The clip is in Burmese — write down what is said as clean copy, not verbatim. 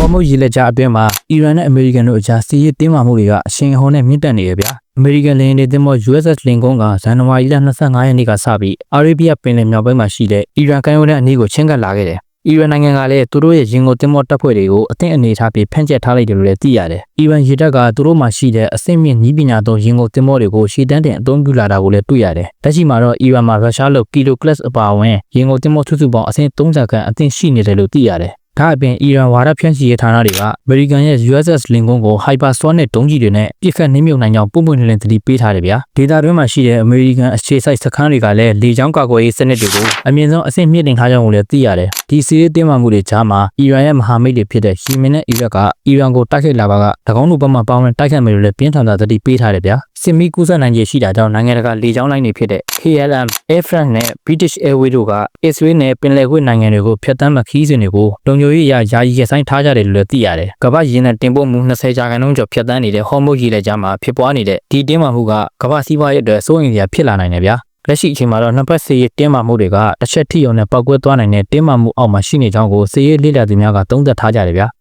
ဟော်မုတ်ရေလက်ကြားအတွင်းမှာအီရန်နဲ့အမေရိကန်တို့အကြားစစ်ရေးတင်းမာမှုတွေကအရှိန်အဟုန်နဲ့မြင့်တက်နေရဗျာအမေရိကန်လေယာဉ်တွေတင်ပေါ် USS လင်ကွန်းကဇန်နဝါရီလ25ရက်နေ့ကစပြီးအာရေဗျပင်လယ်မြောက်ပိုင်းမှာရှိတဲ့အီရန်ကမ်းရိုးတန်းအနီးကိုချင်းကပ်လာခဲ့တယ်အီရန်နိုင်ငံကလည်းသူတို့ရဲ့ရင်ကုန်တင်ပေါ်တပ်ဖွဲ့တွေကိုအသင့်အနေထားပြီးဖန်ကျက်ထားလိုက်တယ်လို့လည်းသိရတယ်။အီရန်ရေတပ်ကသူတို့မှရှိတဲ့အဆင့်မြင့်နည်းပညာသုံးရင်ကုန်တင်ပေါ်တွေကိုရှေ့တန်းတင်အသုံးပြုလာတာကိုလည်းတွေ့ရတယ်။လက်ရှိမှာတော့အီရန်မှာရုရှားလိုကီလိုကလပ်အပါအဝင်ရင်ကုန်တင်ပေါ်စုစုပေါင်းအဆင့်30ခန့်အသင့်ရှိနေတယ်လို့သိရတယ်။ဒါအပြင်အီရန်ဝါဒဖြန့်ချီရေးဌာနတွေကအမေရိကန်ရဲ့ USS လင်ကွန်းကို hypersonic ဒုံးကျည်တွေနဲ့ပစ်ခတ်နှိမ့်မြုပ်နိုင်ကြောင်းပုံပွင့်လင်းသတိပေးထားတယ်ဗျာဒေတာတွင်းမှာရှိတဲ့အမေရိကန်အခြေစိုက်စခန်းတွေကလည်းလေကြောင်းကာကွယ်ရေးစနစ်တွေကိုအမြင့်ဆုံးအဆင့်မြင့်တင်ထားကြောင်းကိုလည်းသိရတယ်ဒီစီးရေးတင်းမာမှုတွေကြားမှာအီရန်ရဲ့မဟာမိတ်တွေဖြစ်တဲ့ယီမင်နဲ့အီရတ်ကအီရန်ကိုတိုက်ခိုက်လာပါက၎င်းတို့ဘက်မှပေါင်းနဲ့တိုက်ခိုက်မယ်လို့လည်းပြင်းထန်စွာသတိပေးထားတယ်ဗျာစစ်မီးကူးစက်နိုင်ခြေရှိတာကြောင့်နိုင်ငံတကာလေကြောင်းလိုင်းတွေဖြစ်တဲ့ KLM, Air France နဲ့ British Airways တို့က Israel နဲ့ပင်လယ်ကွေ့နိုင်ငံတွေကိုဖျက်ဆီးမှခီးစဉ်တွေကိုလုံခြုံရေးအရာယာယီရပ်ဆိုင်းထားကြတယ်လို့လည်းသိရတယ်။ကမ္ဘာရေနံတင်ပို့မှု20ရာခိုင်နှုန်းကျော်ဖျက်ဆီးနေတဲ့ဟော်မုတ်ရေလက်ကြားမှာဖြစ်ပွားနေတဲ့ဒီတင်းမာမှုကကမ္ဘာစီးပွားရေးအတွက်စိုးရိမ်စရာဖြစ်လာနိုင်တယ်ဗျာ။လက်ရှိအချိန်မှာတော့နှစ်ဖက်စစ်ရေးတင်းမာမှုတွေကတစ်ချက်ထိအောင်နဲ့ပောက်ကွဲသွားနိုင်တဲ့တင်းမာမှုအောက်မှာရှိနေကြောင်းကိုစစ်ရေးလေ့လာသူများကသုံးသပ်ထားကြတယ်ဗျာ။